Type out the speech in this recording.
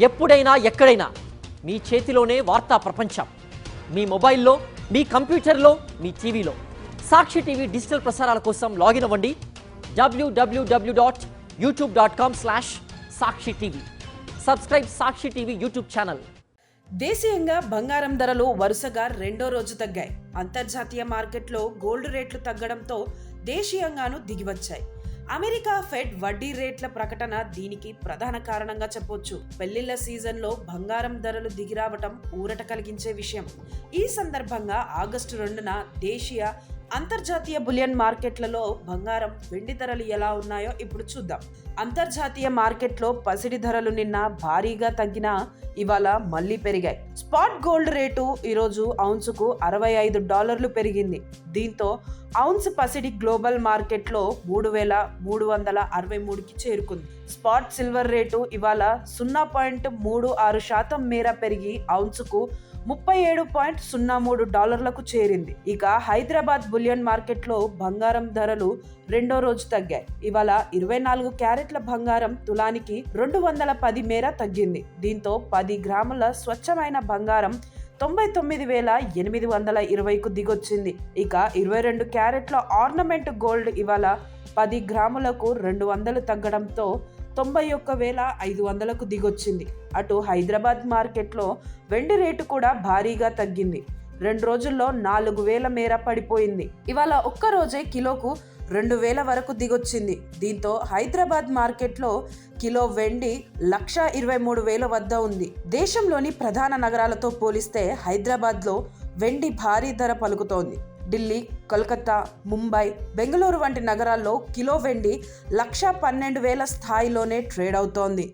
ఎప్పుడైనా ఎక్కడైనా మీ చేతిలోనే వార్తా ప్రపంచం. మీ మొబైల్లో, మీ కంప్యూటర్లో, మీ టీవీలో. సాక్షి టీవీ డిజిటల్ ప్రసారాల కోసం లాగిన్ అవ్వండి www.youtube.com/సాక్షి టీవీ. సబ్స్క్రైబ్ సాక్షి టీవీ యూట్యూబ్ ఛానల్. దేశీయంగా బంగారం ధరలు వరుసగా రెండో రోజు తగ్గాయి. అంతర్జాతీయ మార్కెట్లో గోల్డ్ రేట్లు తగ్గడంతో దేశీయంగానూ దిగివచ్చాయి. అమెరికా ఫెడ్ వడ్డీ రేట్ల ప్రకటన దీనికి ప్రధాన కారణంగా చెప్పొచ్చు. పెళ్లిళ్ల సీజన్లో బంగారం ధరలు దిగిరావటం ఊరట కలిగించే విషయం. ఈ సందర్భంగా ఆగస్టు 2న దేశీయ అంతర్జాతీయ బులియన్ మార్కెట్లలో బంగారం, వెండి ధరలు ఎలా ఉన్నాయో ఇప్పుడు చూద్దాం. అంతర్జాతీయ మార్కెట్లో పసిడి ధరలు నిన్న భారీగా తగ్గినా ఇవాళ మళ్లీ పెరిగాయి. స్పాట్ గోల్డ్ రేటు ఈరోజు ఔన్సుకు $65 పెరిగింది. దీంతో ఔన్స్ పసిడి గ్లోబల్ మార్కెట్లో 3,363కి చేరుకుంది. స్పాట్ సిల్వర్ రేటు ఇవాళ 0.36% మేర పెరిగి ఔన్సుకు $37.03లకు చేరింది. ఇక హైదరాబాద్ బులియన్ మార్కెట్లో బంగారం ధరలు రెండో రోజు తగ్గాయి. ఇవాళ 24 క్యారెట్ల బంగారం తులానికి 210 మేర తగ్గింది. దీంతో 10 గ్రాముల స్వచ్ఛమైన బంగారం 99,820కు దిగొచ్చింది. ఇక 22 క్యారెట్ల ఆర్నమెంట్ గోల్డ్ ఇవాళ 10 గ్రాములకు 200 తగ్గడంతో 91,500కు దిగొచ్చింది. అటు హైదరాబాద్ మార్కెట్లో వెండి రేటు కూడా భారీగా తగ్గింది. 2 రోజుల్లో 4,000 మేర పడిపోయింది. ఇవాళ ఒక్క రోజే కిలోకు 2,000 వరకు దిగొచ్చింది. దీంతో హైదరాబాద్ మార్కెట్లో కిలో వెండి 1,23,000 వద్ద ఉంది. దేశంలోని ప్రధాన నగరాలతో పోలిస్తే హైదరాబాద్లో వెండి భారీ ధర పలుకుతోంది. ఢిల్లీ, కోల్కతా, ముంబై, బెంగళూరు వంటి నగరాల్లో కిలో వెండి 1,12,000 స్థాయిలోనే ట్రేడ్ అవుతోంది.